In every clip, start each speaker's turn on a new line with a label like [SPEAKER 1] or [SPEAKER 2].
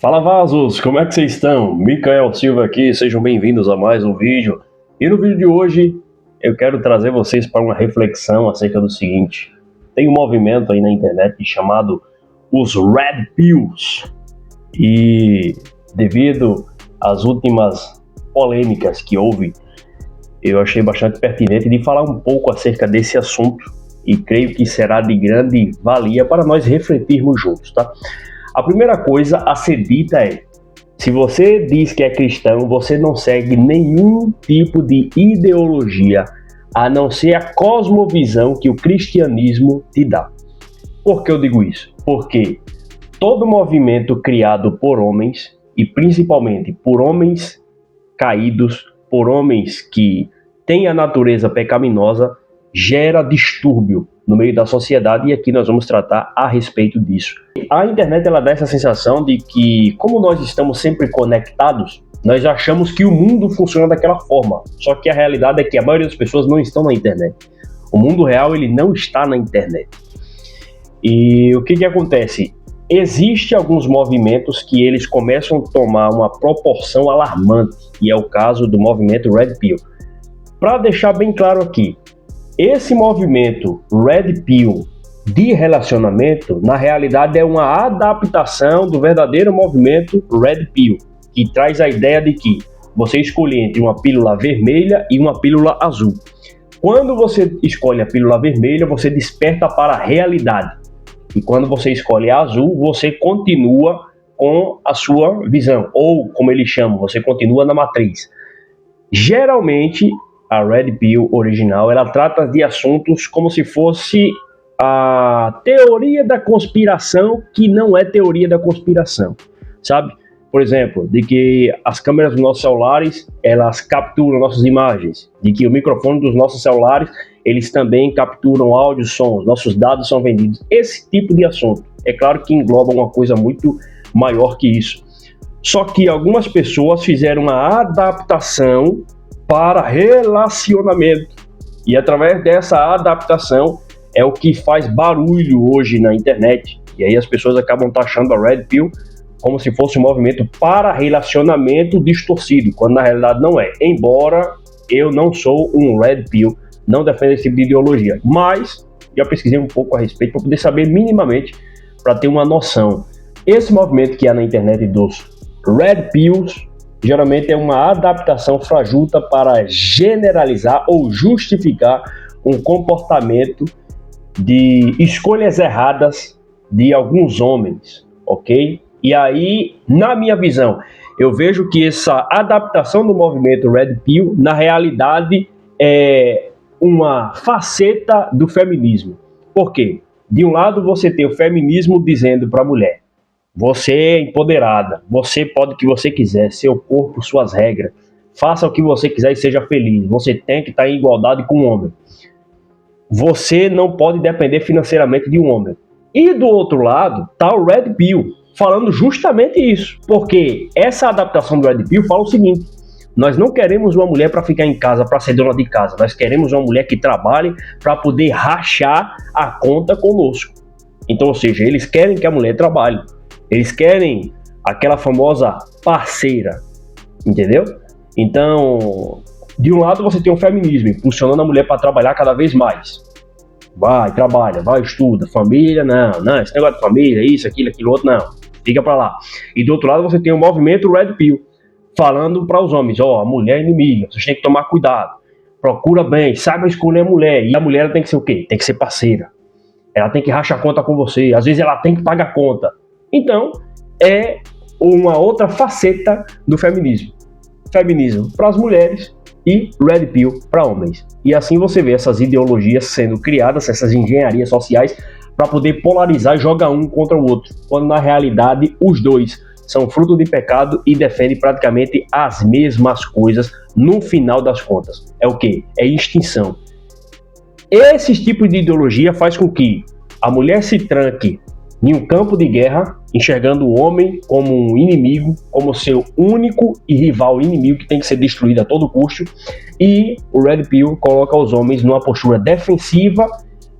[SPEAKER 1] Fala vasos, como é que vocês estão? Micael Silva aqui, sejam bem-vindos a mais um vídeo. E no vídeo de hoje eu quero trazer vocês para uma reflexão acerca do seguinte. Tem um movimento aí na internet chamado os Red Pills. E devido às últimas polêmicas que houve, eu achei bastante pertinente de falar um pouco acerca desse assunto e creio que será de grande valia para nós refletirmos juntos, tá? A primeira coisa a ser dita é: se você diz que é cristão, você não segue nenhum tipo de ideologia, a não ser a cosmovisão que o cristianismo te dá. Por que eu digo isso? Porque todo movimento criado por homens, e principalmente por homens caídos, por homens que têm a natureza pecaminosa, gera distúrbio no meio da sociedade, e aqui nós vamos tratar a respeito disso. A internet ela dá essa sensação de que, como nós estamos sempre conectados, nós achamos que o mundo funciona daquela forma. Só que a realidade é que a maioria das pessoas não estão na internet. O mundo real ele não está na internet. E o que acontece? Existem alguns movimentos que eles começam a tomar uma proporção alarmante, e é o caso do movimento Red Pill. Para deixar bem claro aqui, esse movimento Red Pill de relacionamento, na realidade é uma adaptação do verdadeiro movimento Red Pill, que traz a ideia de que você escolhe entre uma pílula vermelha e uma pílula azul. Quando você escolhe a pílula vermelha, você desperta para a realidade. E quando você escolhe a azul, você continua com a sua visão, ou como eles chamam, você continua na matriz. Geralmente, a Red Pill original, ela trata de assuntos como se fosse a teoria da conspiração, que não é teoria da conspiração, sabe? Por exemplo, de que as câmeras dos nossos celulares, elas capturam nossas imagens, de que o microfone dos nossos celulares, eles também capturam áudio e som, nossos dados são vendidos. Esse tipo de assunto, é claro que engloba uma coisa muito maior que isso. Só que algumas pessoas fizeram uma adaptação para relacionamento, e através dessa adaptação é o que faz barulho hoje na internet, e aí as pessoas acabam taxando a Red Pill como se fosse um movimento para relacionamento distorcido, quando na realidade não é. Embora eu não sou um Red Pill, não defendo esse tipo de ideologia, mas já pesquisei um pouco a respeito para poder saber minimamente, para ter uma noção. Esse movimento que há na internet dos Red Pills geralmente é uma adaptação fajuta para generalizar ou justificar um comportamento de escolhas erradas de alguns homens, ok? E aí, na minha visão, eu vejo que essa adaptação do movimento Red Pill, na realidade, é uma faceta do feminismo. Por quê? De um lado, você tem o feminismo dizendo para a mulher: você é empoderada, você pode o que você quiser, seu corpo, suas regras, faça o que você quiser e seja feliz, você tem que estar em igualdade com o homem. Você não pode depender financeiramente de um homem. E do outro lado, está o Red Pill, falando justamente isso. Porque essa adaptação do Red Pill fala o seguinte: nós não queremos uma mulher para ficar em casa, para ser dona de casa, nós queremos uma mulher que trabalhe para poder rachar a conta conosco. Então, ou seja, eles querem que a mulher trabalhe. Eles querem aquela famosa parceira, entendeu? Então, de um lado você tem o feminismo, impulsionando a mulher para trabalhar cada vez mais. Vai, trabalha, vai, estuda, família, não, esse negócio de família, isso, aquilo outro, não, fica para lá. E do outro lado você tem o movimento Red Pill, falando para os homens: ó, a mulher é inimiga, vocês têm que tomar cuidado, procura bem, saiba escolher a mulher. E a mulher ela tem que ser o quê? Tem que ser parceira. Ela tem que rachar a conta com você, às vezes ela tem que pagar a conta. Então, é uma outra faceta do feminismo. Feminismo para as mulheres e Red Pill para homens. E assim você vê essas ideologias sendo criadas, essas engenharias sociais, para poder polarizar e jogar um contra o outro, quando na realidade os dois são fruto de pecado e defendem praticamente as mesmas coisas no final das contas. É o quê? É extinção. Esse tipo de ideologia faz com que a mulher se tranque em um campo de guerra, enxergando o homem como um inimigo, como seu único e rival inimigo que tem que ser destruído a todo custo, e o Red Pill coloca os homens numa postura defensiva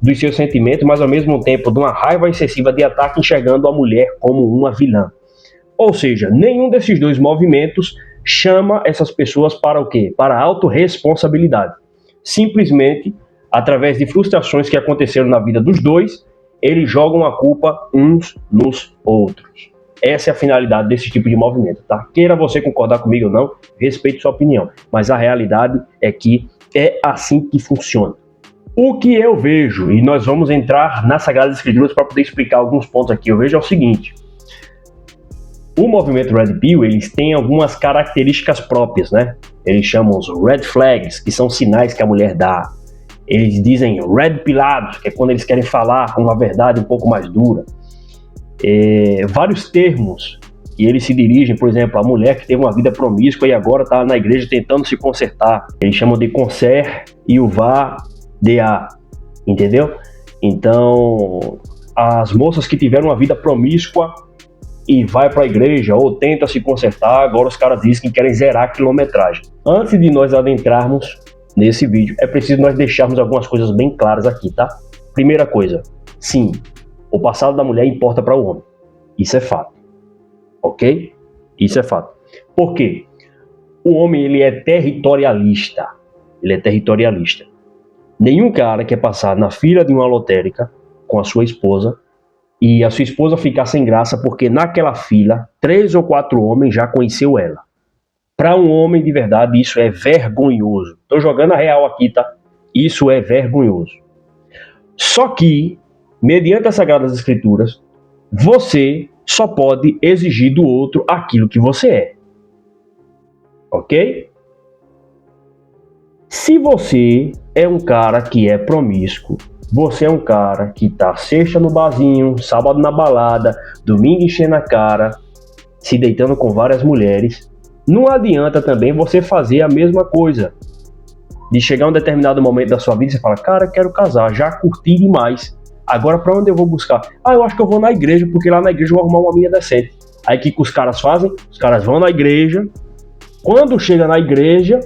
[SPEAKER 1] dos seus sentimentos, mas ao mesmo tempo de uma raiva excessiva de ataque, enxergando a mulher como uma vilã. Ou seja, nenhum desses dois movimentos chama essas pessoas para o quê? Para a autorresponsabilidade. Simplesmente, através de frustrações que aconteceram na vida dos dois, eles jogam a culpa uns nos outros. Essa é a finalidade desse tipo de movimento, tá? Queira você concordar comigo ou não, respeite sua opinião, mas a realidade é que é assim que funciona. O que eu vejo, e nós vamos entrar nas Sagradas Escrituras para poder explicar alguns pontos aqui, eu vejo é o seguinte: o movimento Red Pill, eles têm algumas características próprias, né? Eles chamam os Red Flags, que são sinais que a mulher dá. Eles dizem Red Pilados, que é quando eles querem falar uma verdade um pouco mais dura. Vários termos que eles se dirigem, por exemplo, a mulher que teve uma vida promíscua e agora está na igreja tentando se consertar. Eles chamam de conser e o vá de a, entendeu? Então, as moças que tiveram uma vida promíscua e vai para a igreja ou tenta se consertar, agora os caras dizem que querem zerar a quilometragem. Antes de nós adentrarmos nesse vídeo, é preciso nós deixarmos algumas coisas bem claras aqui, tá? Primeira coisa, sim, o passado da mulher importa para o homem. Isso é fato. Ok? Isso é fato. Por quê? O homem, ele é territorialista. Ele é territorialista. Nenhum cara quer passar na fila de uma lotérica com a sua esposa e a sua esposa ficar sem graça porque naquela fila 3 ou 4 homens já conheceu ela. Para um homem de verdade isso é vergonhoso. Estou jogando a real aqui, tá? Isso é vergonhoso. Só que, mediante as Sagradas Escrituras, você só pode exigir do outro aquilo que você é. Ok? Se você é um cara que é promíscuo, você é um cara que tá sexta no barzinho, sábado na balada, domingo enchendo a cara, se deitando com várias mulheres, não adianta também você fazer a mesma coisa. De chegar um determinado momento da sua vida e você fala, cara, quero casar, já curti demais. Agora pra onde eu vou buscar? Eu acho que eu vou na igreja, porque lá na igreja eu vou arrumar uma mina decente. Aí o que os caras fazem? Os caras vão na igreja. Quando chega na igreja,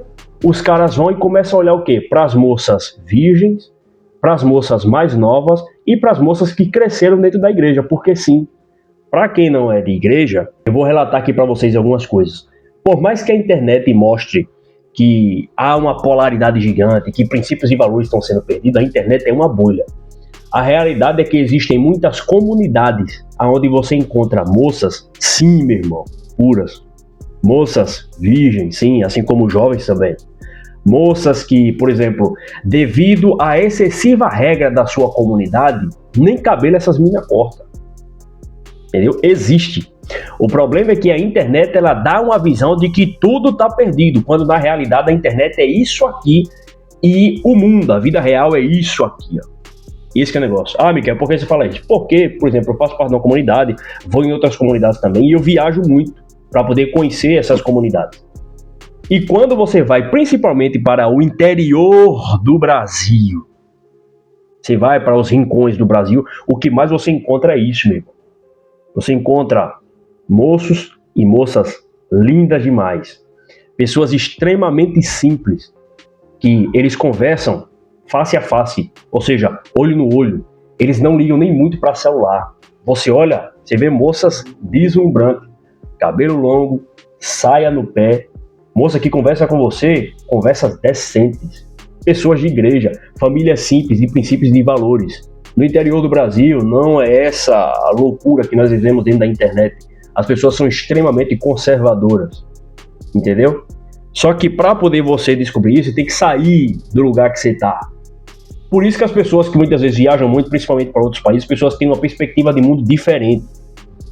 [SPEAKER 1] os caras vão e começam a olhar o quê? Para as moças virgens, para as moças mais novas e para as moças que cresceram dentro da igreja. Porque sim, para quem não é de igreja, eu vou relatar aqui para vocês algumas coisas. Por mais que a internet mostre que há uma polaridade gigante, que princípios e valores estão sendo perdidos, a internet é uma bolha. A realidade é que existem muitas comunidades onde você encontra moças, sim, meu irmão, puras. Moças virgens, sim, assim como jovens também. Moças que, por exemplo, devido à excessiva regra da sua comunidade, nem cabelo essas minas cortam. Entendeu? Existe. O problema é que a internet ela dá uma visão de que tudo está perdido, quando na realidade a internet é isso aqui e o mundo, a vida real é isso aqui, ó. Esse que é o negócio. Miquel, por que você fala isso? Porque, por exemplo, eu faço parte de uma comunidade, vou em outras comunidades também e eu viajo muito para poder conhecer essas comunidades. E quando você vai principalmente para o interior do Brasil, você vai para os rincões do Brasil, o que mais você encontra é isso mesmo. Você encontra moços e moças lindas demais. Pessoas extremamente simples, que eles conversam face a face, ou seja, olho no olho. Eles não ligam nem muito para celular. Você olha, você vê moças deslumbrantes, cabelo longo, saia no pé. Moça que conversa com você, conversas decentes. Pessoas de igreja, famílias simples e princípios de valores. No interior do Brasil, não é essa loucura que nós vivemos dentro da internet. As pessoas são extremamente conservadoras, entendeu? Só que para poder você descobrir isso, você tem que sair do lugar que você está. Por isso que as pessoas que muitas vezes viajam muito, principalmente para outros países, as pessoas têm uma perspectiva de mundo diferente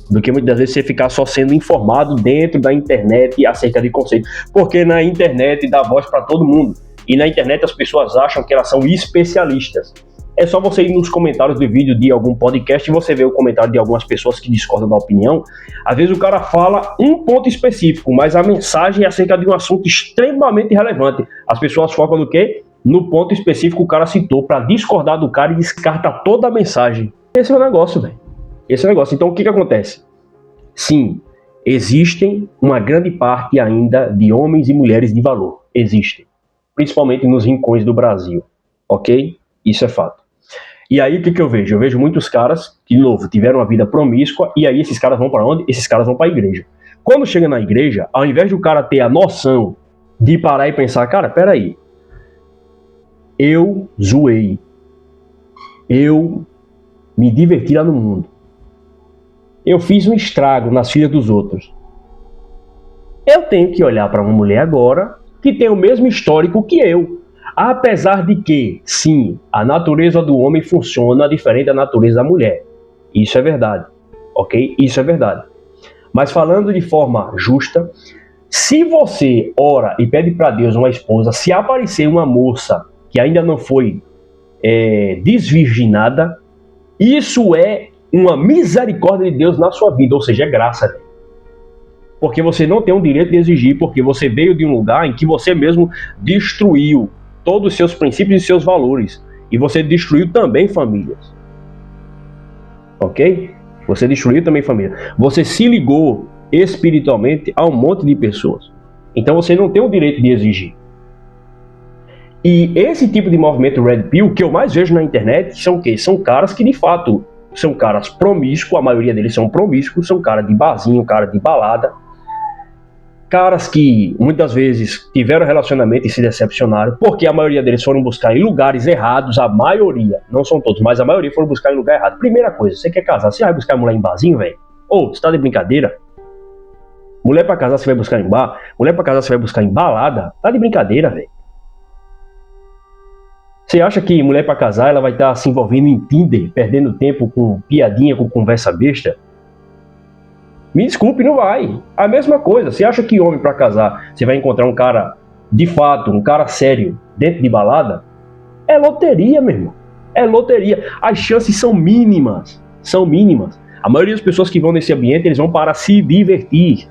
[SPEAKER 1] do que muitas vezes você ficar só sendo informado dentro da internet acerca de conceitos. Porque na internet dá voz para todo mundo. E na internet as pessoas acham que elas são especialistas. É só você ir nos comentários do vídeo de algum podcast e você vê o comentário de algumas pessoas que discordam da opinião. Às vezes o cara fala um ponto específico, mas a mensagem é acerca de um assunto extremamente relevante. As pessoas focam no quê? No ponto específico que o cara citou para discordar do cara e descarta toda a mensagem. Esse é o negócio, velho. Esse é o negócio. Então o que acontece? Sim, existem uma grande parte ainda de homens e mulheres de valor. Existem. Principalmente nos rincões do Brasil. Ok? Isso é fato. E aí o que eu vejo? Eu vejo muitos caras que, de novo, tiveram uma vida promíscua, e aí esses caras vão para onde? Esses caras vão para a igreja. Quando chega na igreja, ao invés do cara ter a noção de parar e pensar, cara, peraí, eu zoei, eu me diverti lá no mundo, eu fiz um estrago nas filhas dos outros, eu tenho que olhar para uma mulher agora que tem o mesmo histórico que eu. Apesar de que, sim, a natureza do homem funciona diferente da natureza da mulher. Isso é verdade, ok? Isso é verdade. Mas falando de forma justa, se você ora e pede para Deus uma esposa, se aparecer uma moça que ainda não foi desvirginada, isso é uma misericórdia de Deus na sua vida, ou seja, é graça, né? Porque você não tem o direito de exigir, porque você veio de um lugar em que você mesmo destruiu todos os seus princípios e seus valores. E você destruiu também famílias. Ok? Você destruiu também família. Você se ligou espiritualmente a um monte de pessoas. Então você não tem o direito de exigir. E esse tipo de movimento Red Pill, que eu mais vejo na internet, são o quê? São caras que de fato são caras promíscuos, a maioria deles são promíscuos, são caras de barzinho, cara de balada. Caras que muitas vezes tiveram relacionamento e se decepcionaram, porque a maioria deles foram buscar em lugares errados, a maioria, não são todos, mas a maioria foram buscar em lugar errado. Primeira coisa, você quer casar, você vai buscar mulher em barzinho, velho? Ô, você tá de brincadeira? Mulher pra casar você vai buscar em bar? Mulher pra casar você vai buscar em balada? Tá de brincadeira, velho? Você acha que mulher pra casar ela vai estar se envolvendo em Tinder, perdendo tempo com piadinha, com conversa besta? Me desculpe, não vai. A mesma coisa, você acha que homem pra casar, você vai encontrar um cara, de fato, um cara sério, dentro de balada? É loteria, meu irmão. É loteria. As chances são mínimas. São mínimas. A maioria das pessoas que vão nesse ambiente, eles vão para se divertir.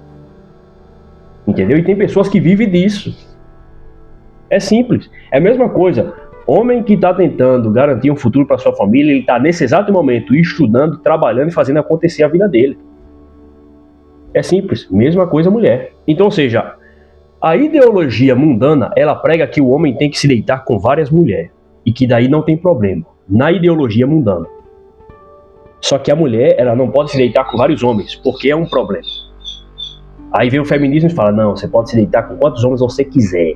[SPEAKER 1] Entendeu? E tem pessoas que vivem disso. É simples. É a mesma coisa. Homem que está tentando garantir um futuro para sua família, ele está nesse exato momento estudando, trabalhando e fazendo acontecer a vida dele. É simples, mesma coisa mulher. Então, ou seja, a ideologia mundana, ela prega que o homem tem que se deitar com várias mulheres. E que daí não tem problema, na ideologia mundana. Só que a mulher, ela não pode se deitar com vários homens, porque é um problema. Aí vem o feminismo e fala, não, você pode se deitar com quantos homens você quiser.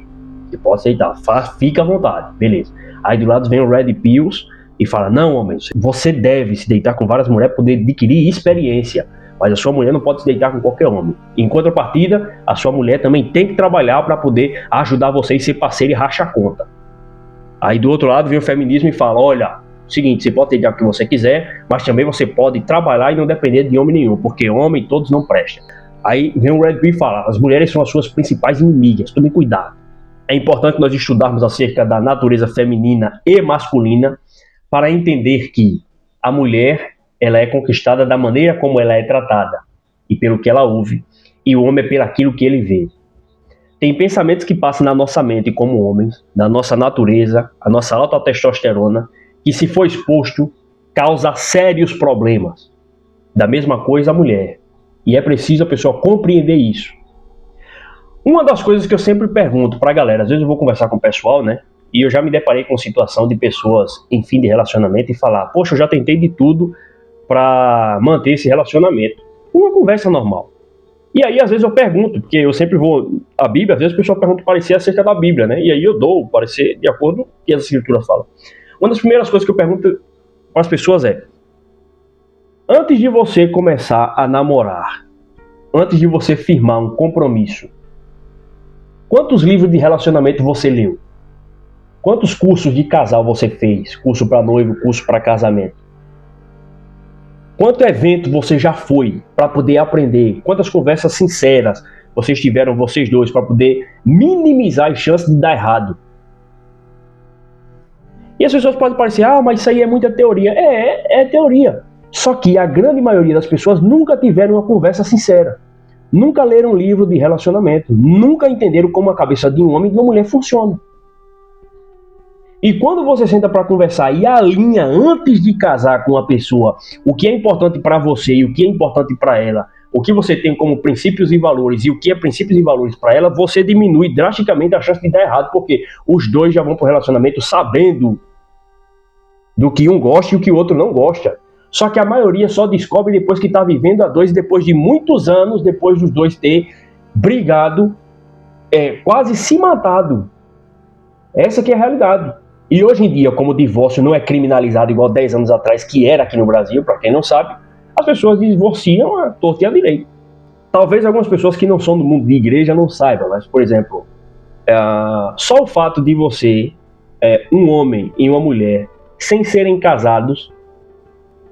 [SPEAKER 1] Você pode se deitar, fica à vontade, beleza. Aí do lado vem o Red Pills e fala, não, homem, você deve se deitar com várias mulheres para poder adquirir experiência. Mas a sua mulher não pode se deitar com qualquer homem. Em contrapartida, a sua mulher também tem que trabalhar para poder ajudar você e ser parceiro e racha a conta. Aí do outro lado vem o feminismo e fala, olha, seguinte, você pode deitar o que você quiser, mas também você pode trabalhar e não depender de homem nenhum, porque homem todos não prestam. Aí vem o Red Pill e fala, as mulheres são as suas principais inimigas, tome cuidado. É importante nós estudarmos acerca da natureza feminina e masculina para entender que a mulher ela é conquistada da maneira como ela é tratada e pelo que ela ouve, e o homem é pelo aquilo que ele vê. Tem pensamentos que passam na nossa mente como homens, na nossa natureza, a nossa alta testosterona, que se for exposto, causa sérios problemas. Da mesma coisa a mulher. E é preciso a pessoa compreender isso. Uma das coisas que eu sempre pergunto pra galera, às vezes eu vou conversar com o pessoal, né? E eu já me deparei com situação de pessoas em fim de relacionamento e falar, poxa, eu já tentei de tudo para manter esse relacionamento. Uma conversa normal. E aí, às vezes eu pergunto, porque eu sempre vou à Bíblia, às vezes o pessoal pergunta o parecer acerca da Bíblia, né? E aí eu dou o parecer de acordo com o que as escrituras falam. Uma das primeiras coisas que eu pergunto para as pessoas é, antes de você começar a namorar, antes de você firmar um compromisso, quantos livros de relacionamento você leu? Quantos cursos de casal você fez? Curso para noivo, curso para casamento? Quanto evento você já foi para poder aprender? Quantas conversas sinceras vocês tiveram, vocês dois, para poder minimizar as chances de dar errado? E as pessoas podem parecer, mas isso aí é muita teoria. É teoria. Só que a grande maioria das pessoas nunca tiveram uma conversa sincera. Nunca leram um livro de relacionamento. Nunca entenderam como a cabeça de um homem e de uma mulher funciona. E quando você senta para conversar e alinha antes de casar com uma pessoa o que é importante para você e o que é importante para ela, o que você tem como princípios e valores e o que é princípios e valores para ela, você diminui drasticamente a chance de dar errado, porque os dois já vão para o relacionamento sabendo do que um gosta e o que o outro não gosta. Só que a maioria só descobre depois que está vivendo a dois, depois de muitos anos, depois dos dois ter brigado, quase se matado. Essa que é a realidade. E hoje em dia, como o divórcio não é criminalizado igual 10 anos atrás, que era aqui no Brasil, para quem não sabe, as pessoas divorciam à torta e à direita. Talvez algumas pessoas que não são do mundo de igreja não saibam, mas, por exemplo, só o fato de você, um homem e uma mulher, sem serem casados,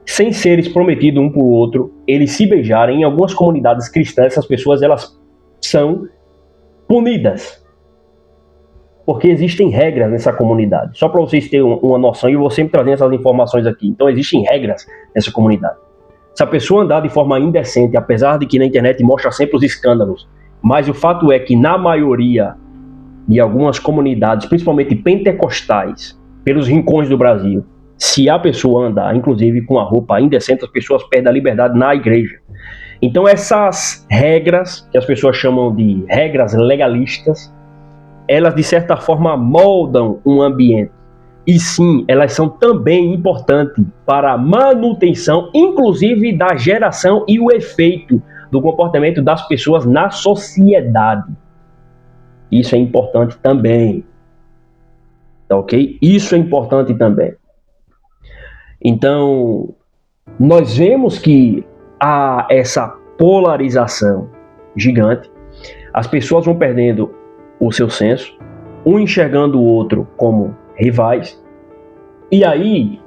[SPEAKER 1] sem seres prometidos um para o outro, eles se beijarem, em algumas comunidades cristãs, essas pessoas elas são punidas. Porque existem regras nessa comunidade. Só para vocês terem uma noção, e eu vou sempre trazendo essas informações aqui. Então existem regras nessa comunidade. Se a pessoa andar de forma indecente, apesar de que na internet mostra sempre os escândalos, mas o fato é que na maioria de algumas comunidades, principalmente pentecostais, pelos rincões do Brasil, se a pessoa andar, inclusive com a roupa indecente, as pessoas perdem a liberdade na igreja. Então essas regras, que as pessoas chamam de regras legalistas, elas de certa forma moldam um ambiente. E sim, elas são também importantes para a manutenção, inclusive da geração e o efeito do comportamento das pessoas na sociedade. Isso é importante também. Tá ok? Isso é importante também. Então, nós vemos que há essa polarização gigante. As pessoas vão perdendo o seu senso, um enxergando o outro como rivais. E aí,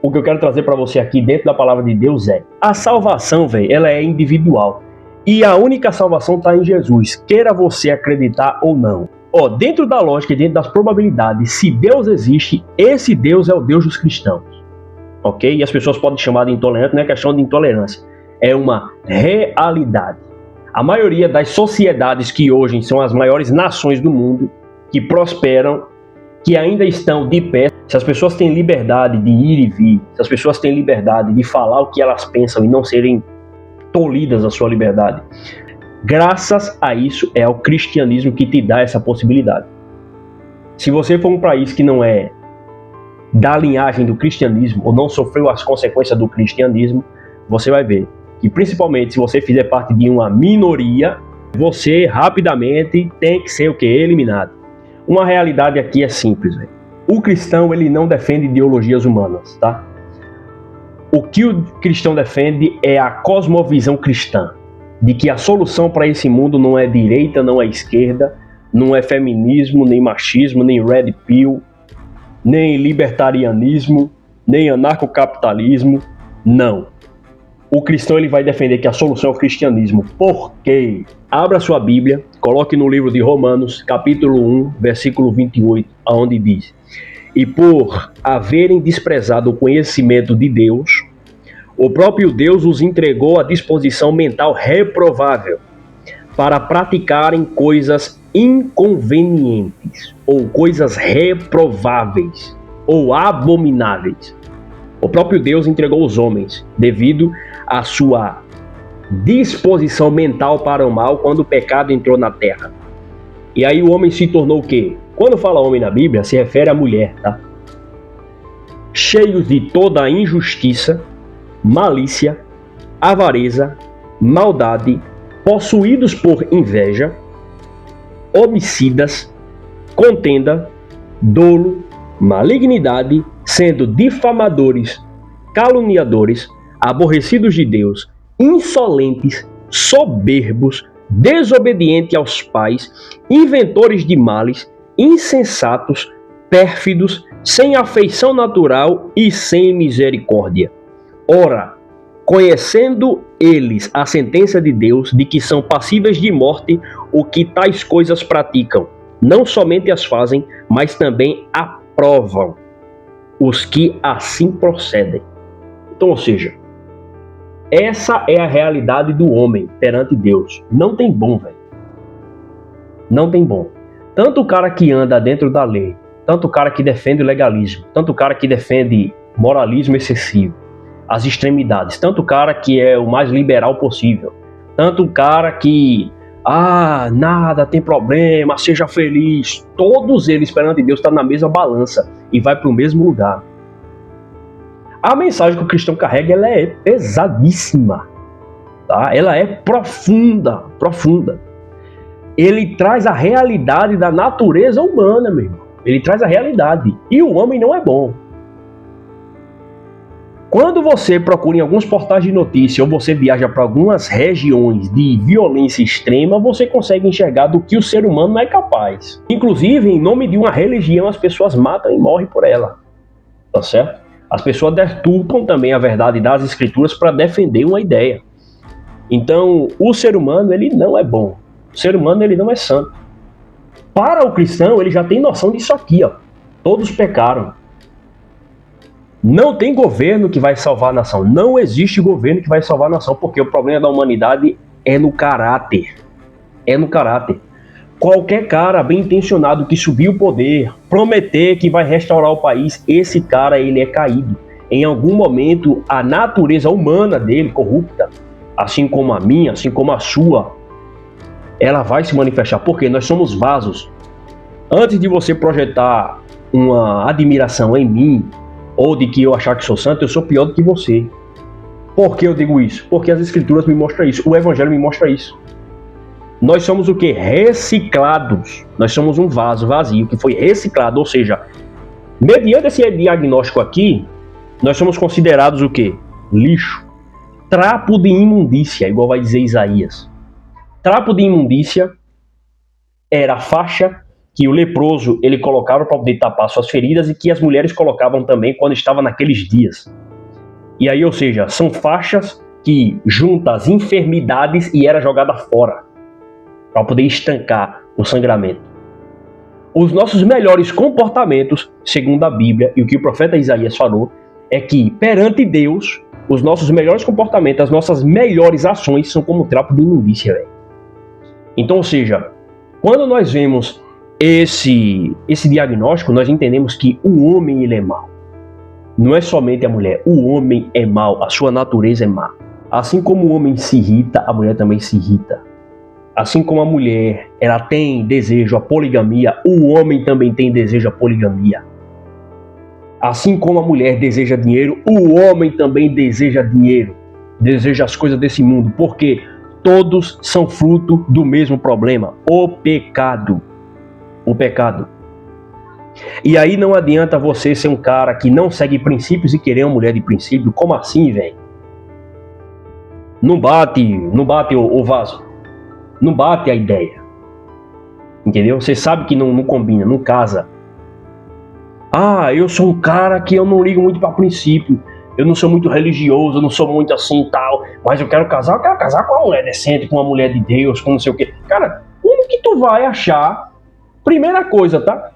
[SPEAKER 1] o que eu quero trazer para você aqui dentro da palavra de Deus é: a salvação, ela é individual. E a única salvação está em Jesus, queira você acreditar ou não. Dentro da lógica e dentro das probabilidades, se Deus existe, esse Deus é o Deus dos cristãos. Ok? E as pessoas podem chamar de intolerante, não é questão de intolerância. É uma realidade. A maioria das sociedades que hoje são as maiores nações do mundo, que prosperam, que ainda estão de pé, se as pessoas têm liberdade de ir e vir, se as pessoas têm liberdade de falar o que elas pensam e não serem tolhidas a sua liberdade, graças a isso é o cristianismo que te dá essa possibilidade. Se você for um país que não é da linhagem do cristianismo ou não sofreu as consequências do cristianismo, você vai ver que principalmente se você fizer parte de uma minoria, você rapidamente tem que ser o quê? Eliminado. Uma realidade aqui é simples, velho. O cristão, ele não defende ideologias humanas, tá? O que o cristão defende é a cosmovisão cristã, de que a solução para esse mundo não é direita, não é esquerda, não é feminismo, nem machismo, nem red pill, nem libertarianismo, nem anarcocapitalismo, não. O cristão ele vai defender que a solução é o cristianismo. Por quê? Abra sua Bíblia, coloque no livro de Romanos, capítulo 1, versículo 28, onde diz: e por haverem desprezado o conhecimento de Deus, o próprio Deus os entregou à disposição mental reprovável para praticarem coisas inconvenientes, ou coisas reprováveis, ou abomináveis. O próprio Deus entregou os homens, devido à sua disposição mental para o mal, quando o pecado entrou na terra. E aí o homem se tornou o quê? Quando fala homem na Bíblia, se refere à mulher, tá? Cheios de toda a injustiça, malícia, avareza, maldade, possuídos por inveja, homicidas, contenda, dolo, malignidade, sendo difamadores, caluniadores, aborrecidos de Deus, insolentes, soberbos, desobedientes aos pais, inventores de males, insensatos, pérfidos, sem afeição natural e sem misericórdia. Ora, conhecendo eles a sentença de Deus, de que são passíveis de morte o que tais coisas praticam, não somente as fazem, mas também aprovam os que assim procedem. Então, ou seja, essa é a realidade do homem perante Deus. Não tem bom, velho. Não tem bom. Tanto o cara que anda dentro da lei, tanto o cara que defende o legalismo, tanto o cara que defende moralismo excessivo, as extremidades, tanto o cara que é o mais liberal possível, tanto o cara que, nada tem problema, seja feliz, todos eles perante Deus estão na mesma balança e vai para o mesmo lugar. A mensagem que o cristão carrega, ela é pesadíssima, tá? Ela é profunda, profunda. Ele traz a realidade da natureza humana, meu irmão. Ele traz a realidade. E o homem não é bom. Quando você procura em alguns portais de notícia ou você viaja para algumas regiões de violência extrema, você consegue enxergar do que o ser humano não é capaz. Inclusive, em nome de uma religião, as pessoas matam e morrem por ela. Tá certo? As pessoas deturpam também a verdade das escrituras para defender uma ideia. Então, o ser humano, ele não é bom. O ser humano, ele não é santo. Para o cristão, ele já tem noção disso aqui, ó. Todos pecaram. Não tem governo que vai salvar a nação. Não existe governo que vai salvar a nação, porque o problema da humanidade é no caráter. É no caráter. Qualquer cara bem intencionado que subir o poder, prometer que vai restaurar o país, esse cara, ele é caído. Em algum momento, a natureza humana dele, corrupta, assim como a minha, assim como a sua, ela vai se manifestar, porque nós somos vasos. Antes de você projetar uma admiração em mim, ou de que eu achar que sou santo, eu sou pior do que você. Por que eu digo isso? Porque as escrituras me mostram isso, o evangelho me mostra isso. Nós somos o quê? Reciclados. Nós somos um vaso vazio que foi reciclado, ou seja, mediante esse diagnóstico aqui, nós somos considerados o quê? Lixo. Trapo de imundícia, igual vai dizer Isaías. Trapo de imundícia era a faixa que o leproso ele colocava para poder tapar suas feridas e que as mulheres colocavam também quando estavam naqueles dias. E aí, ou seja, são faixas que juntam as enfermidades e era jogada fora para poder estancar o sangramento. Os nossos melhores comportamentos, segundo a Bíblia e o que o profeta Isaías falou, é que perante Deus, os nossos melhores comportamentos, as nossas melhores ações são como trapo de imundícia, velho. Então, ou seja, quando nós vemos esse diagnóstico, nós entendemos que o homem ele é mau. Não é somente a mulher, o homem é mau, a sua natureza é má. Assim como o homem se irrita, a mulher também se irrita. Assim como a mulher ela tem desejo à poligamia, o homem também tem desejo à poligamia. Assim como a mulher deseja dinheiro, o homem também deseja dinheiro, deseja as coisas desse mundo, porque todos são fruto do mesmo problema, o pecado. O pecado. E aí não adianta você ser um cara que não segue princípios e querer uma mulher de princípio. Como assim, velho? Não bate o vaso. Não bate a ideia. Entendeu? Você sabe que não combina, não casa. Ah, eu sou um cara que eu não ligo muito para princípio. Eu não sou muito religioso, eu não sou muito assim e tal. Mas eu quero casar com uma mulher decente, com uma mulher de Deus, com não sei o quê. Cara, como que tu vai achar... Primeira coisa, tá?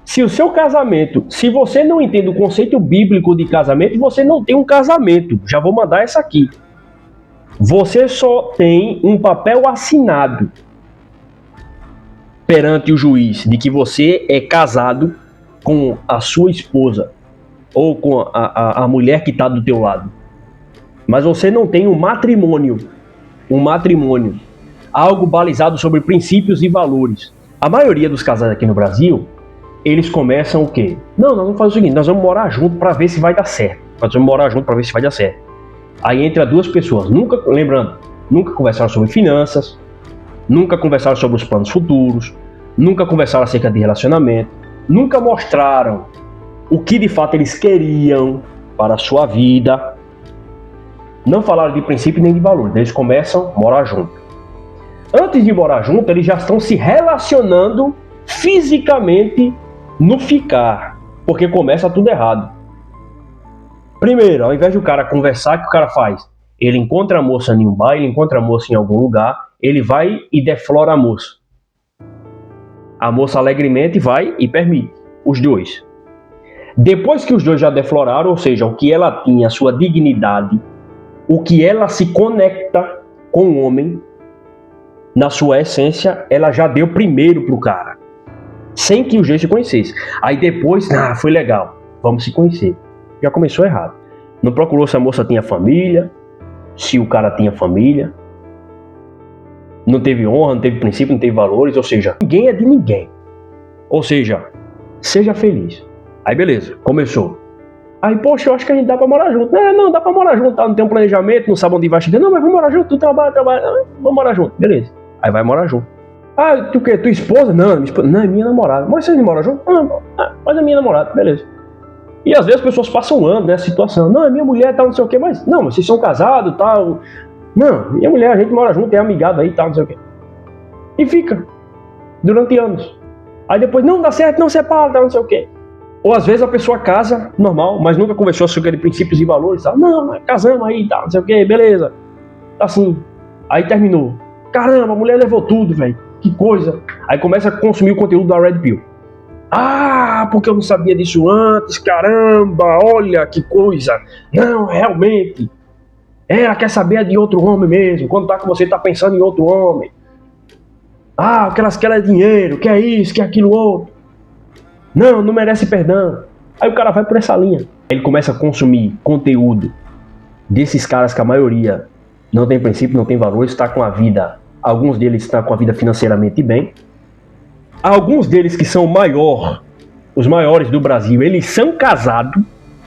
[SPEAKER 1] Se o seu casamento, se você não entende o conceito bíblico de casamento, você não tem um casamento. Já vou mandar essa aqui. Você só tem um papel assinado perante o juiz de que você é casado com a sua esposa ou com a mulher que está do teu lado. Mas você não tem um matrimônio, algo balizado sobre princípios e valores. A maioria dos casais aqui no Brasil, eles começam o quê? Não, nós vamos fazer o seguinte, nós vamos morar junto para ver se vai dar certo. Aí entra duas pessoas, nunca conversaram sobre finanças, nunca conversaram sobre os planos futuros, nunca conversaram acerca de relacionamento, nunca mostraram o que de fato eles queriam para a sua vida, não falaram de princípio nem de valor, eles começam a morar junto. Antes de morar junto, eles já estão se relacionando fisicamente no ficar, porque começa tudo errado. Primeiro, ao invés de o cara conversar, o que o cara faz? Ele encontra a moça em um bar, ele encontra a moça em algum lugar, ele vai e deflora a moça. A moça alegremente vai e permite, os dois. Depois que os dois já defloraram, ou seja, o que ela tinha, a sua dignidade, o que ela se conecta com o homem, na sua essência, ela já deu primeiro pro cara, sem que os dois se conhecessem. Aí depois, foi legal, vamos se conhecer. Já começou errado. Não procurou se a moça tinha família, se o cara tinha família. Não teve honra, não teve princípio, não teve valores, ou seja, ninguém é de ninguém. Ou seja, seja feliz. Aí beleza, começou. Aí, poxa, eu acho que a gente dá pra morar junto. Não, dá pra morar junto, tá? Não tem um planejamento, não sabe onde vai chegar. Não, mas vamos morar junto, tu trabalha. Vamos morar junto, beleza. Aí vai morar junto. Ah, tu o quê? Tua esposa? Não, minha esposa. Não, é minha namorada. Mas vocês moram junto? Mas é minha namorada, beleza. E às vezes as pessoas passam um ano nessa situação. Não, é minha mulher, tal, não sei o quê, mas não, vocês são casados, tal. Não, minha mulher, a gente mora junto, é amigado aí, tal, não sei o quê. E fica. Durante anos. Aí depois, não dá certo, não separa, tal, não sei o quê. Ou às vezes a pessoa casa, normal, mas nunca conversou sobre aquele princípios e valores, tal. Não, casamos aí, tal, não sei o quê, beleza. Assim. Aí terminou. Caramba, a mulher levou tudo, velho. Que coisa. Aí começa a consumir o conteúdo da Red Pill. Ah, porque eu não sabia disso antes, caramba, olha que coisa. Não, realmente. Ela quer saber de outro homem mesmo. Quando tá com você, tá pensando em outro homem. Ah, o que elas querem é dinheiro, quer isso, quer aquilo outro. Não, não merece perdão. Aí o cara vai por essa linha. Ele começa a consumir conteúdo desses caras que a maioria não tem princípio, não tem valor, está com a vida. Alguns deles estão com a vida financeiramente bem. Alguns deles que são os maiores do Brasil, eles são casados,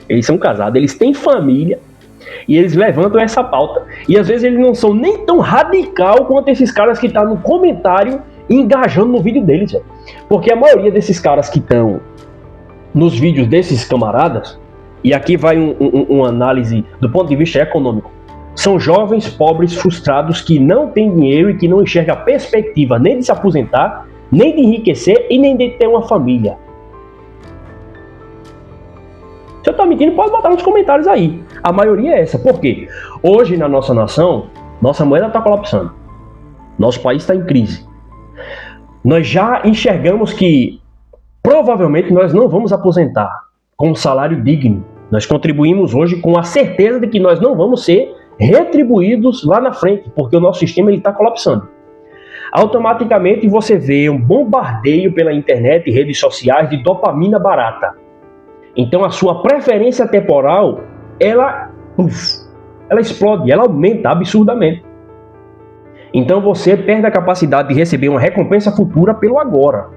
[SPEAKER 1] eles têm família e eles levantam essa pauta. E às vezes eles não são nem tão radical quanto esses caras que estão no comentário engajando no vídeo deles, véio. Porque a maioria desses caras que estão nos vídeos desses camaradas, e aqui vai uma análise do ponto de vista econômico, são jovens pobres frustrados que não têm dinheiro e que não enxergam a perspectiva nem de se aposentar, nem de enriquecer e nem de ter uma família. Se eu tô mentindo, pode botar nos comentários aí. A maioria é essa. Por quê? Hoje na nossa nação, nossa moeda está colapsando. Nosso país está em crise. Nós já enxergamos que provavelmente nós não vamos aposentar com um salário digno. Nós contribuímos hoje com a certeza de que nós não vamos ser retribuídos lá na frente, porque o nosso sistema está colapsando. Automaticamente você vê um bombardeio pela internet e redes sociais de dopamina barata. Então a sua preferência temporal, ela explode, ela aumenta absurdamente. Então você perde a capacidade de receber uma recompensa futura pelo agora.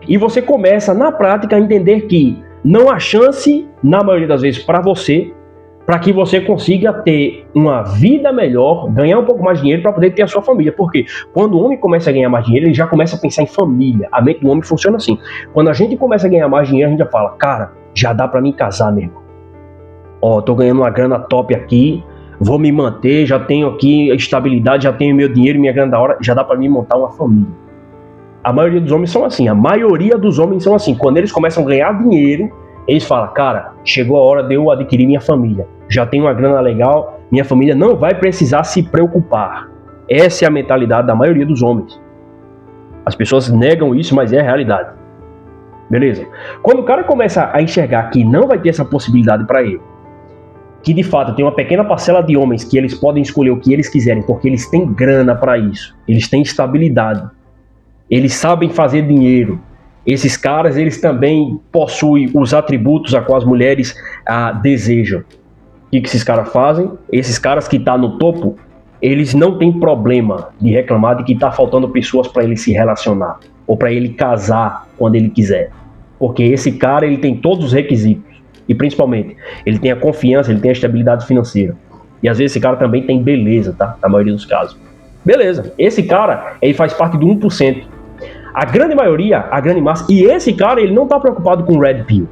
[SPEAKER 1] E você começa na prática a entender que não há chance, na maioria das vezes, para você, para que você consiga ter uma vida melhor, ganhar um pouco mais de dinheiro para poder ter a sua família. Porque quando o homem começa a ganhar mais dinheiro, ele já começa a pensar em família. A mente do homem funciona assim. Quando a gente começa a ganhar mais dinheiro, a gente já fala, cara, já dá para mim casar mesmo. Ó, tô ganhando uma grana top aqui, vou me manter, já tenho aqui estabilidade, já tenho meu dinheiro, minha grana da hora, já dá para mim montar uma família. A maioria dos homens são assim, Quando eles começam a ganhar dinheiro, eles falam, cara, chegou a hora de eu adquirir minha família. Já tenho uma grana legal, minha família não vai precisar se preocupar. Essa é a mentalidade da maioria dos homens. As pessoas negam isso, mas é a realidade. Beleza? Quando o cara começa a enxergar que não vai ter essa possibilidade para ele, que de fato tem uma pequena parcela de homens que eles podem escolher o que eles quiserem, porque eles têm grana para isso, eles têm estabilidade, eles sabem fazer dinheiro. Esses caras, eles também possuem os atributos a quais as mulheres desejam. O que esses caras fazem? Esses caras que estão no topo, eles não têm problema de reclamar de que está faltando pessoas para ele se relacionar ou para ele casar quando ele quiser. Porque esse cara, ele tem todos os requisitos. E principalmente, ele tem a confiança, ele tem a estabilidade financeira. E às vezes esse cara também tem beleza, tá? Na maioria dos casos. Beleza. Esse cara, ele faz parte do 1%. A grande maioria, a grande massa, e esse cara, ele não está preocupado com Red Pill.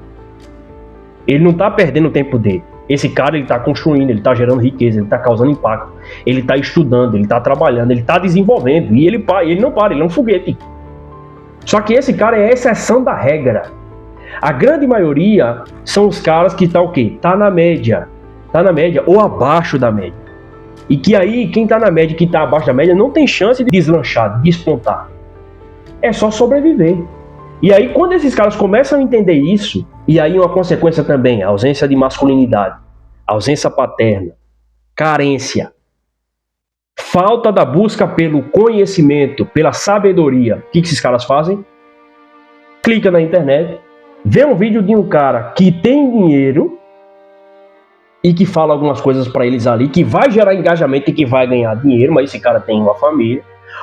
[SPEAKER 1] Ele não está perdendo o tempo dele. Esse cara, ele está construindo, ele está gerando riqueza, ele está causando impacto, ele está estudando, ele está trabalhando, ele está desenvolvendo, e ele não para, ele é um foguete. Só que esse cara é a exceção da regra. A grande maioria são os caras que estão o quê? Tá na média ou abaixo da média. E que aí, quem tá na média e quem tá abaixo da média não tem chance de deslanchar, de despontar. É só sobreviver. E aí, quando esses caras começam a entender isso, e aí uma consequência também, a ausência de masculinidade, ausência paterna, carência, falta da busca pelo conhecimento, pela sabedoria, o que esses caras fazem? Clica na internet, vê um vídeo de um cara que tem dinheiro e que fala algumas coisas para eles ali, que vai gerar engajamento e que vai ganhar dinheiro, mas esse cara tem uma família.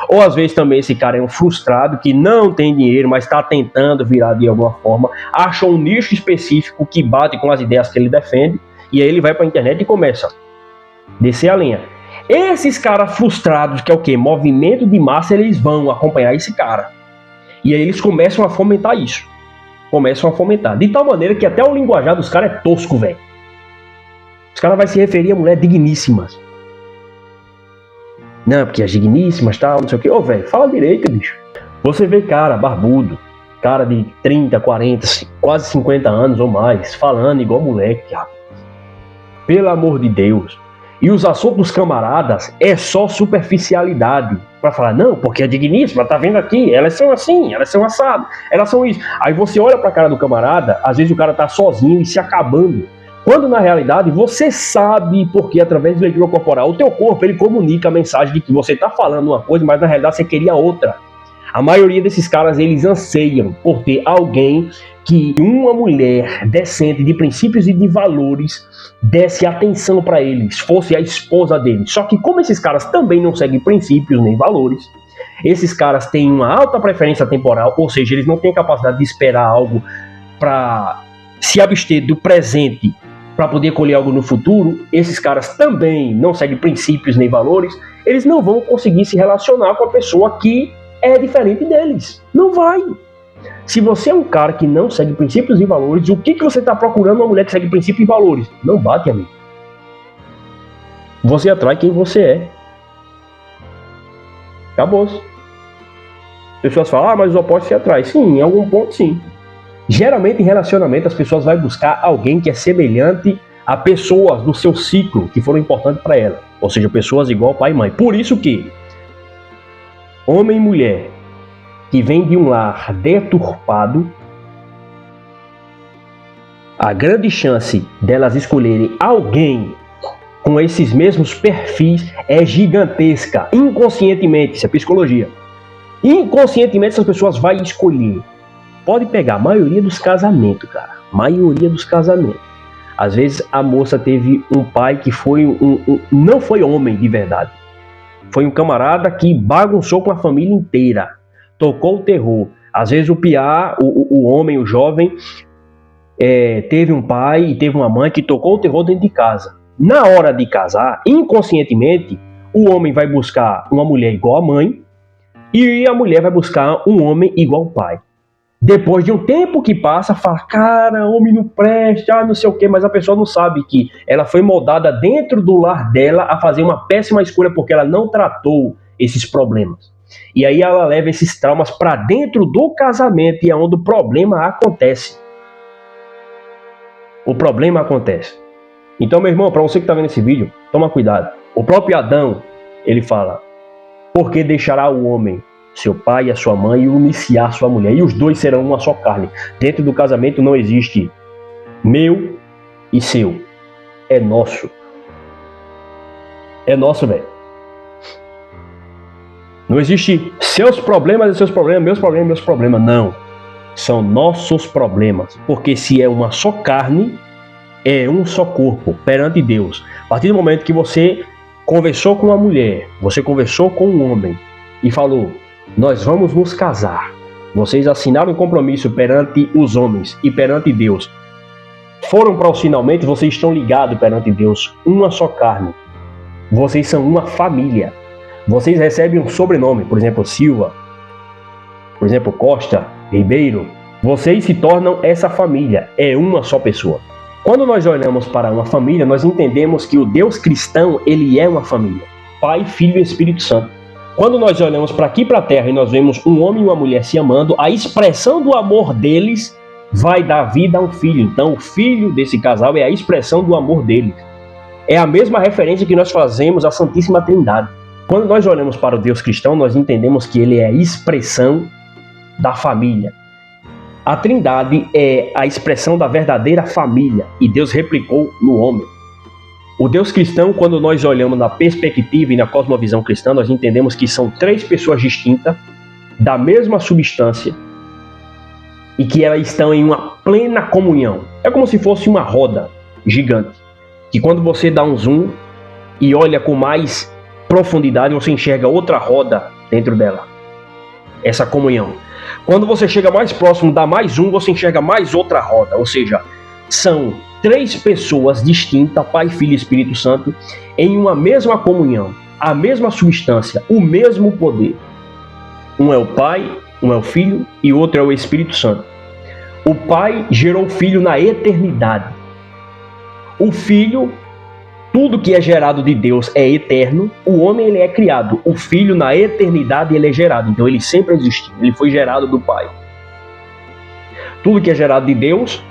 [SPEAKER 1] Ou às vezes também esse cara é um frustrado que não tem dinheiro, mas está tentando virar de alguma forma, acha um nicho específico que bate com as ideias que ele defende, e aí ele vai para a internet e começa a descer a linha. Esses caras frustrados, que é o quê? Movimento de massa, eles vão acompanhar esse cara. E aí eles começam a fomentar isso. Começam a fomentar. De tal maneira que até o linguajar dos caras é tosco, velho. Os caras vão se referir a mulher digníssimas. Não, porque as digníssimas, tal, não sei o quê. Ô, velho, fala direito, bicho. Você vê cara barbudo, cara de 30, 40, quase 50 anos ou mais, falando igual moleque, rapaz. Pelo amor de Deus. E os assuntos dos camaradas é só superficialidade. Pra falar, não, porque a digníssima, tá vendo aqui, elas são assim, elas são assado, elas são isso. Aí você olha pra cara do camarada, às vezes o cara tá sozinho e se acabando. Quando na realidade você sabe, porque através de leitura corporal, o teu corpo ele comunica a mensagem de que você tá falando uma coisa, mas na realidade você queria outra. A maioria desses caras, eles anseiam por ter alguém que uma mulher decente de princípios e de valores desse atenção para eles, fosse a esposa deles. Só que como esses caras também não seguem princípios nem valores, esses caras têm uma alta preferência temporal, ou seja, eles não têm capacidade de esperar algo para se abster do presente para poder colher algo no futuro. Esses caras também não seguem princípios nem valores, eles não vão conseguir se relacionar com a pessoa que é diferente deles. Não vai. Se você é um cara que não segue princípios e valores, o que você está procurando uma mulher que segue princípios e valores? Não bate, amigo. Você atrai quem você é. Acabou-se. Pessoas falam, mas os opostos se atraem. Sim, em algum ponto sim. Geralmente em relacionamento as pessoas vão buscar alguém que é semelhante a pessoas do seu ciclo que foram importantes para ela. Ou seja, pessoas igual pai e mãe. Por isso que homem e mulher que vem de um lar deturpado, a grande chance delas escolherem alguém com esses mesmos perfis é gigantesca. Inconscientemente, isso é psicologia. Inconscientemente essas pessoas vão escolher. Pode pegar a maioria dos casamentos, cara. Maioria dos casamentos. Às vezes a moça teve um pai que foi não foi homem de verdade. Foi um camarada que bagunçou com a família inteira. Tocou o terror. Às vezes o piá, o homem, o jovem, teve um pai e teve uma mãe que tocou o terror dentro de casa. Na hora de casar, inconscientemente, o homem vai buscar uma mulher igual a mãe e a mulher vai buscar um homem igual ao pai. Depois de um tempo que passa, fala, cara, homem não presta, não sei o quê, mas a pessoa não sabe que ela foi moldada dentro do lar dela a fazer uma péssima escolha porque ela não tratou esses problemas. E aí ela leva esses traumas para dentro do casamento e é onde o problema acontece. O problema acontece. Então, meu irmão, para você que está vendo esse vídeo, toma cuidado. O próprio Adão, ele fala, porque deixará o homem seu pai e a sua mãe e uniciar sua mulher, e os dois serão uma só carne. Dentro do casamento não existe meu e seu. É nosso. É nosso, velho. Não existe seus problemas e seus problemas, meus problemas e meus problemas. Não. São nossos problemas. Porque se é uma só carne, é um só corpo perante Deus. A partir do momento que você conversou com uma mulher, você conversou com um homem e falou, nós vamos nos casar. Vocês assinaram um compromisso perante os homens e perante Deus. Foram para os finalmente, vocês estão ligados perante Deus. Uma só carne. Vocês são uma família. Vocês recebem um sobrenome, por exemplo, Silva, por exemplo, Costa, Ribeiro. Vocês se tornam essa família. É uma só pessoa. Quando nós olhamos para uma família, nós entendemos que o Deus cristão, ele é uma família. Pai, Filho e Espírito Santo. Quando nós olhamos para aqui para a terra e nós vemos um homem e uma mulher se amando, a expressão do amor deles vai dar vida a um filho. Então, o filho desse casal é a expressão do amor deles. É a mesma referência que nós fazemos à Santíssima Trindade. Quando nós olhamos para o Deus cristão, nós entendemos que ele é a expressão da família. A Trindade é a expressão da verdadeira família e Deus replicou no homem. O Deus cristão, quando nós olhamos na perspectiva e na cosmovisão cristã, nós entendemos que são três pessoas distintas, da mesma substância, e que elas estão em uma plena comunhão. É como se fosse uma roda gigante, que quando você dá um zoom e olha com mais profundidade, você enxerga outra roda dentro dela. Essa comunhão. Quando você chega mais próximo, dá mais um, você enxerga mais outra roda. Ou seja, são 3 pessoas distintas, Pai, Filho e Espírito Santo, em uma mesma comunhão, a mesma substância, o mesmo poder. Um é o Pai, um é o Filho e o outro é o Espírito Santo. O Pai gerou o Filho na eternidade. O Filho, tudo que é gerado de Deus é eterno. O homem, ele é criado. O Filho, na eternidade, ele é gerado. Então, ele sempre existiu. Ele foi gerado do Pai. Tudo que é gerado de Deus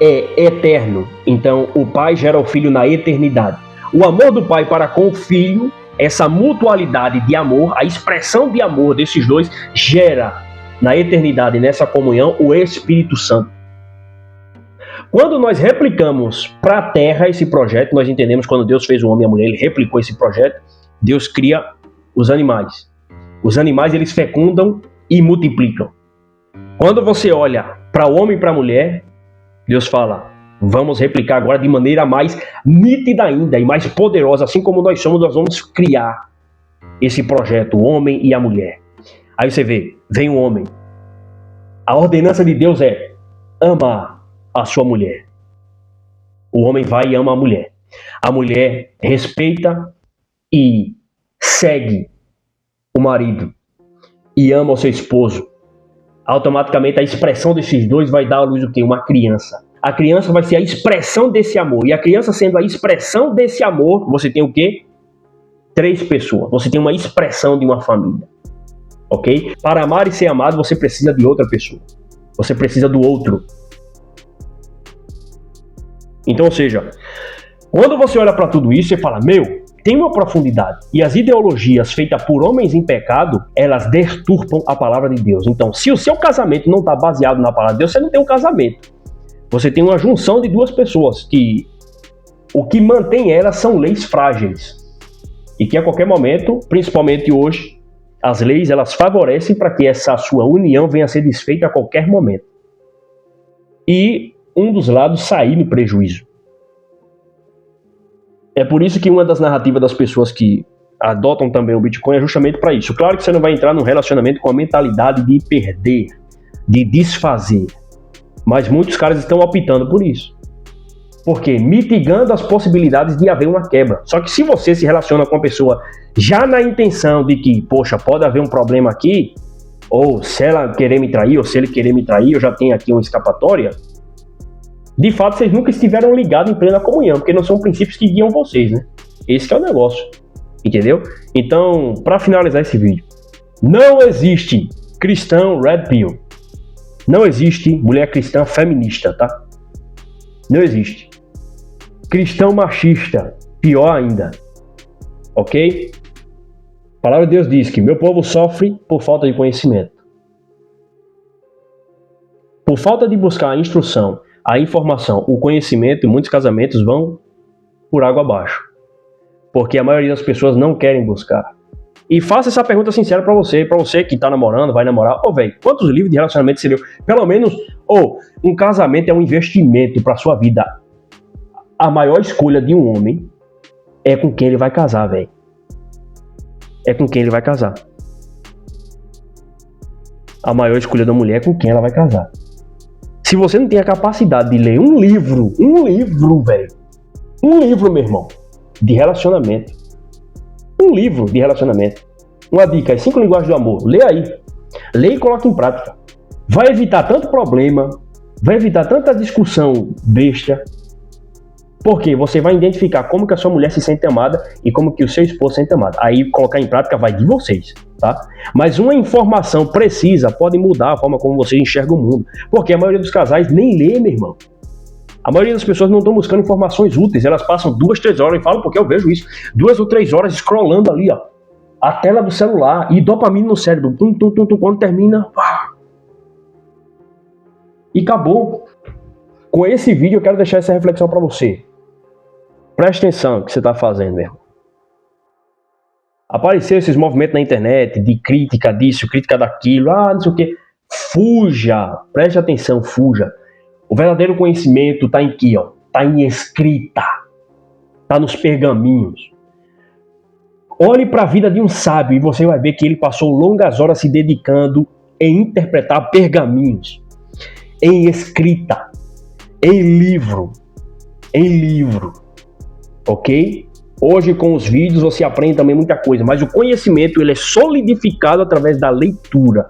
[SPEAKER 1] é eterno. Então, o Pai gera o Filho na eternidade. O amor do Pai para com o Filho, essa mutualidade de amor, a expressão de amor desses dois, gera na eternidade, nessa comunhão, o Espírito Santo. Quando nós replicamos para a Terra esse projeto, nós entendemos quando Deus fez o homem e a mulher, ele replicou esse projeto, Deus cria os animais. Os animais, eles fecundam e multiplicam. Quando você olha para o homem e para a mulher, Deus fala, vamos replicar agora de maneira mais nítida ainda e mais poderosa, assim como nós somos, nós vamos criar esse projeto, o homem e a mulher. Aí você vê, vem o homem. A ordenança de Deus é amar a sua mulher. O homem vai e ama a mulher. A mulher respeita e segue o marido e ama o seu esposo. Automaticamente a expressão desses dois vai dar à luz o quê? Uma criança. A criança vai ser a expressão desse amor. E a criança sendo a expressão desse amor, você tem o quê? 3 pessoas. Você tem uma expressão de uma família. Ok? Para amar e ser amado, você precisa de outra pessoa. Você precisa do outro. Então, ou seja, quando você olha para tudo isso, você fala, tem uma profundidade. E as ideologias feitas por homens em pecado, elas deturpam a palavra de Deus. Então, se o seu casamento não está baseado na palavra de Deus, você não tem um casamento. Você tem uma junção de 2 pessoas que o que mantém elas são leis frágeis. E que a qualquer momento, principalmente hoje, as leis elas favorecem para que essa sua união venha a ser desfeita a qualquer momento. E um dos lados sair no prejuízo. É por isso que uma das narrativas das pessoas que adotam também o Bitcoin é justamente para isso. Claro que você não vai entrar num relacionamento com a mentalidade de perder, de desfazer. Mas muitos caras estão optando por isso. Por quê? Mitigando as possibilidades de haver uma quebra. Só que se você se relaciona com a pessoa já na intenção de que, poxa, pode haver um problema aqui, ou se ela querer me trair, ou se ele querer me trair, eu já tenho aqui uma escapatória, de fato vocês nunca estiveram ligados em plena comunhão, porque não são princípios que guiam vocês, né? Esse que é o negócio, entendeu? Então, para finalizar esse vídeo, não existe cristão red pill. Não existe mulher cristã feminista, tá? Não existe. Cristão machista, pior ainda. Ok? A palavra de Deus diz que meu povo sofre por falta de conhecimento. Por falta de buscar a instrução, a informação, o conhecimento, muitos casamentos vão por água abaixo. Porque a maioria das pessoas não querem buscar. E faça essa pergunta sincera pra você que tá namorando, vai namorar. Velho, quantos livros de relacionamento você leu? Pelo menos, um casamento é um investimento pra sua vida. A maior escolha de um homem é com quem ele vai casar, velho. É com quem ele vai casar. A maior escolha da mulher é com quem ela vai casar. Se você não tem a capacidade de ler um livro, velho. Um livro, meu irmão, de relacionamento. Um livro de relacionamento. Uma dica, as 5 linguagens do amor. Lê aí. Lê e coloca em prática. Vai evitar tanto problema, vai evitar tanta discussão besta, porque você vai identificar como que a sua mulher se sente amada e como que o seu esposo se sente amado. Aí colocar em prática vai de vocês, tá? Mas uma informação precisa pode mudar a forma como você enxerga o mundo, porque a maioria dos casais nem lê, meu irmão. A maioria das pessoas não estão buscando informações úteis, elas passam 2, 3 horas, e falam porque eu vejo isso, 2 ou 3 horas scrollando ali, ó, a tela do celular e dopamina no cérebro, quando termina, e acabou. Com esse vídeo eu quero deixar essa reflexão para você. Preste atenção no que você está fazendo, meu irmão. Apareceram esses movimentos na internet de crítica disso, crítica daquilo, não sei o que. Fuja, preste atenção, fuja. O verdadeiro conhecimento está em aqui, ó. Está em escrita. Está nos pergaminhos. Olhe para a vida de um sábio e você vai ver que ele passou longas horas se dedicando em interpretar pergaminhos, em escrita, em livro, ok? Hoje com os vídeos você aprende também muita coisa, mas o conhecimento ele é solidificado através da leitura.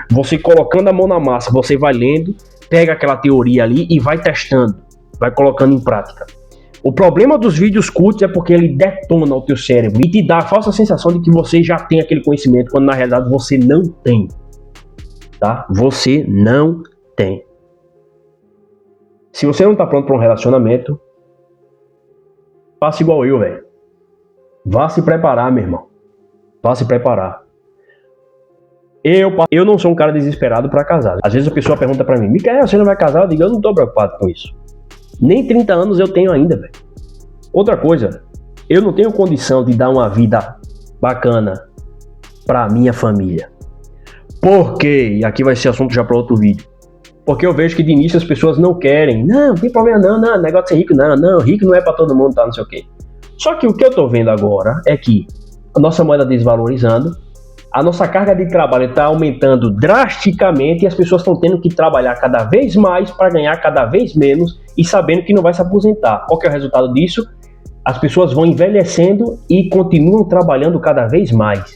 [SPEAKER 1] Você colocando a mão na massa, você vai lendo, pega aquela teoria ali e vai testando, vai colocando em prática. O problema dos vídeos curtos é porque ele detona o teu cérebro e te dá a falsa sensação de que você já tem aquele conhecimento, quando na realidade você não tem, tá? Você não tem. Se você não tá pronto para um relacionamento, faça igual eu, velho. Vá se preparar, meu irmão. Vá se preparar. Eu não sou um cara desesperado para casar. Às vezes a pessoa pergunta para mim, Micael, você não vai casar? Eu digo, eu não tô preocupado com isso. Nem 30 anos eu tenho ainda, velho. Outra coisa, eu não tenho condição de dar uma vida bacana pra minha família. Por quê? E aqui vai ser assunto já para outro vídeo. Porque eu vejo que de início as pessoas não querem. Não tem problema não, negócio de ser rico, não, rico não é pra todo mundo, tá, não sei o quê. Só que o que eu tô vendo agora é que a nossa moeda desvalorizando, a nossa carga de trabalho está aumentando drasticamente e as pessoas estão tendo que trabalhar cada vez mais para ganhar cada vez menos e sabendo que não vai se aposentar. Qual que é o resultado disso? As pessoas vão envelhecendo e continuam trabalhando cada vez mais.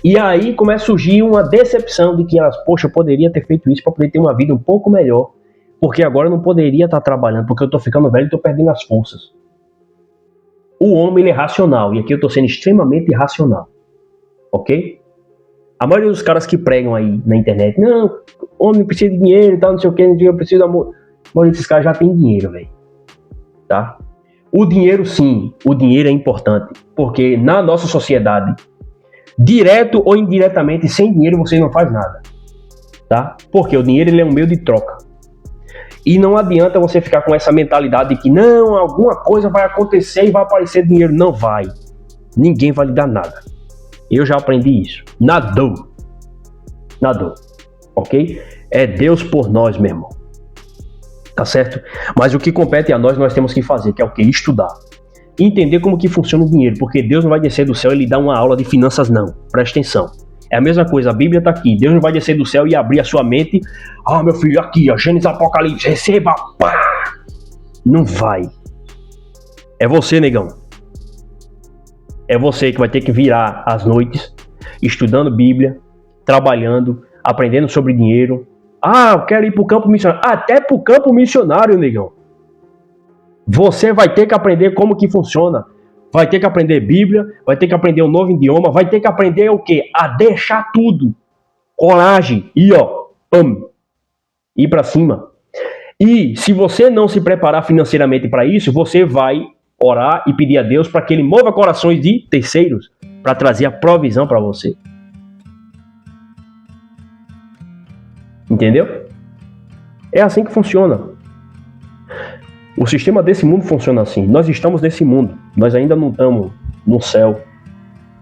[SPEAKER 1] E aí começa a surgir uma decepção de que elas, poxa, eu poderia ter feito isso para poder ter uma vida um pouco melhor, porque agora eu não poderia estar trabalhando, porque eu estou ficando velho e estou perdendo as forças. O homem ele é racional, e aqui eu estou sendo extremamente irracional, ok? A maioria dos caras que pregam aí na internet, não, homem precisa de dinheiro e tal, não sei o que, eu preciso de amor. A maioria desses caras já tem dinheiro, velho. Tá? O dinheiro, sim, o dinheiro é importante, porque na nossa sociedade, direto ou indiretamente, sem dinheiro você não faz nada. Tá? Porque o dinheiro ele é um meio de troca. E não adianta você ficar com essa mentalidade de que não, alguma coisa vai acontecer e vai aparecer dinheiro. Não vai. Ninguém vai lhe dar nada. Eu já aprendi isso. Nadou. Ok? É Deus por nós, meu irmão. Tá certo? Mas o que compete a nós temos que fazer, que é o quê? Estudar. Entender como que funciona o dinheiro, porque Deus não vai descer do céu e lhe dar uma aula de finanças, não. Presta atenção. É a mesma coisa, a Bíblia tá aqui. Deus não vai descer do céu e abrir a sua mente. Ah, meu filho, aqui, ó, Gênesis, Apocalipse, receba, pá! Não vai. É você, negão. É você que vai ter que virar às noites, estudando Bíblia, trabalhando, aprendendo sobre dinheiro. Ah, eu quero ir pro campo missionário. Até pro campo missionário, negão. Você vai ter que aprender como que funciona. Vai ter que aprender Bíblia, vai ter que aprender um novo idioma, vai ter que aprender o quê? A deixar tudo. Coragem. E ó, ir pra cima. E se você não se preparar financeiramente para isso, você vai orar e pedir a Deus para que Ele mova corações de terceiros para trazer a provisão para você. Entendeu? É assim que funciona. O sistema desse mundo funciona assim. Nós estamos nesse mundo. Nós ainda não estamos no céu.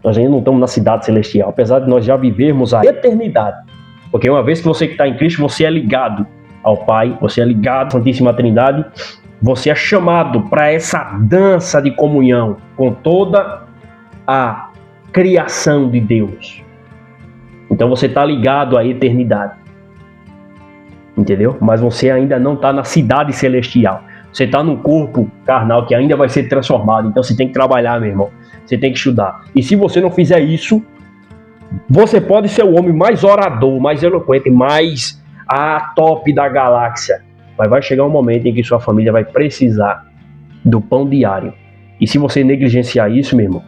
[SPEAKER 1] Nós ainda não estamos na cidade celestial. Apesar de nós já vivermos a eternidade. Porque uma vez que você que está em Cristo, você é ligado ao Pai, você é ligado à Santíssima Trindade, você é chamado para essa dança de comunhão com toda a criação de Deus. Então você está ligado à eternidade. Entendeu? Mas você ainda não está na cidade celestial. Você está num corpo carnal que ainda vai ser transformado. Então você tem que trabalhar, meu irmão. Você tem que estudar. E se você não fizer isso, você pode ser o homem mais orador, mais eloquente, mais a top da galáxia. Mas vai chegar um momento em que sua família vai precisar do pão diário. E se você negligenciar isso, meu irmão,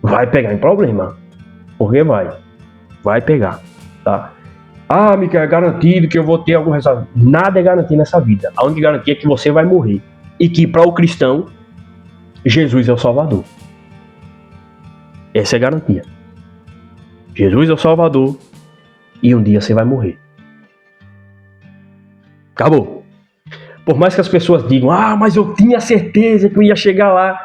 [SPEAKER 1] vai pegar em problema. Porque vai pegar, tá? Ah, Micael, é garantido que eu vou ter algum resultado. Nada é garantido nessa vida. A única garantia é que você vai morrer. E que para o cristão, Jesus é o Salvador. Essa é a garantia. Jesus é o Salvador e um dia você vai morrer. Acabou. Por mais que as pessoas digam, mas eu tinha certeza que eu ia chegar lá.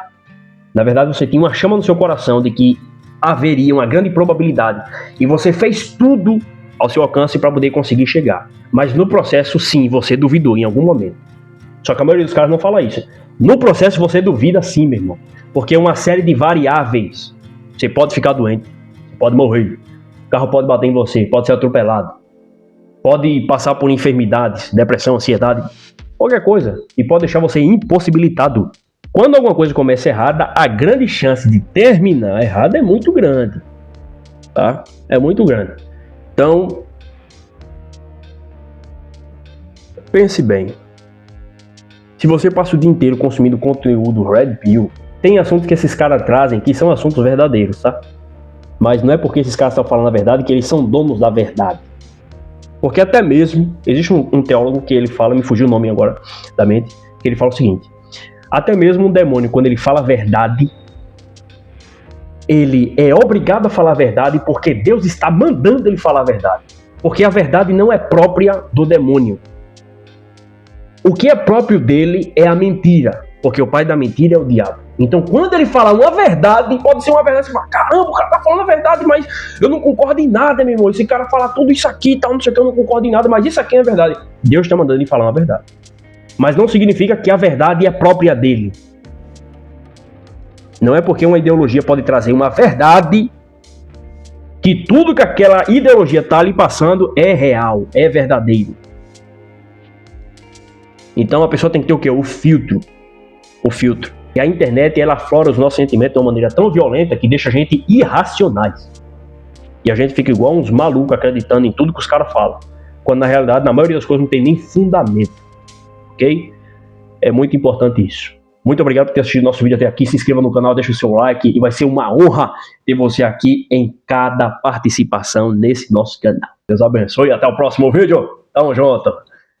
[SPEAKER 1] Na verdade, você tinha uma chama no seu coração de que haveria uma grande probabilidade. E você fez tudo ao seu alcance para poder conseguir chegar. Mas no processo, sim, você duvidou em algum momento. Só que a maioria dos caras não fala isso. No processo, você duvida sim, meu irmão. Porque é uma série de variáveis. Você pode ficar doente, você pode morrer, o carro pode bater em você, pode ser atropelado, pode passar por enfermidades, depressão, ansiedade, qualquer coisa, e pode deixar você impossibilitado. Quando alguma coisa começa errada, a grande chance de terminar errada é muito grande, tá? É muito grande. Então, pense bem. Se você passa o dia inteiro consumindo conteúdo Red Pill, tem assuntos que esses caras trazem que são assuntos verdadeiros, tá? Mas não é porque esses caras estão falando a verdade que eles são donos da verdade. Porque até mesmo, existe um teólogo que ele fala, me fugiu o nome agora da mente, que ele fala o seguinte: até mesmo um demônio, quando ele fala a verdade, ele é obrigado a falar a verdade porque Deus está mandando ele falar a verdade. Porque a verdade não é própria do demônio. O que é próprio dele é a mentira, porque o pai da mentira é o diabo. Então, quando ele fala uma verdade, pode ser uma verdade, você fala, caramba, o cara tá falando a verdade, mas eu não concordo em nada, meu irmão. Esse cara fala tudo isso aqui e tal, não sei o que, eu não concordo em nada, mas isso aqui é verdade. Deus está mandando ele falar uma verdade. Mas não significa que a verdade é própria dele. Não é porque uma ideologia pode trazer uma verdade que tudo que aquela ideologia está lhe passando é real, é verdadeiro. Então a pessoa tem que ter o quê? O filtro. O filtro. E a internet, ela aflora os nossos sentimentos de uma maneira tão violenta que deixa a gente irracionais. E a gente fica igual uns malucos acreditando em tudo que os caras falam. Quando na realidade, na maioria das coisas, não tem nem fundamento. Ok? É muito importante isso. Muito obrigado por ter assistido nosso vídeo até aqui. Se inscreva no canal, deixa o seu like. E vai ser uma honra ter você aqui em cada participação nesse nosso canal. Deus abençoe e até o próximo vídeo. Tamo junto.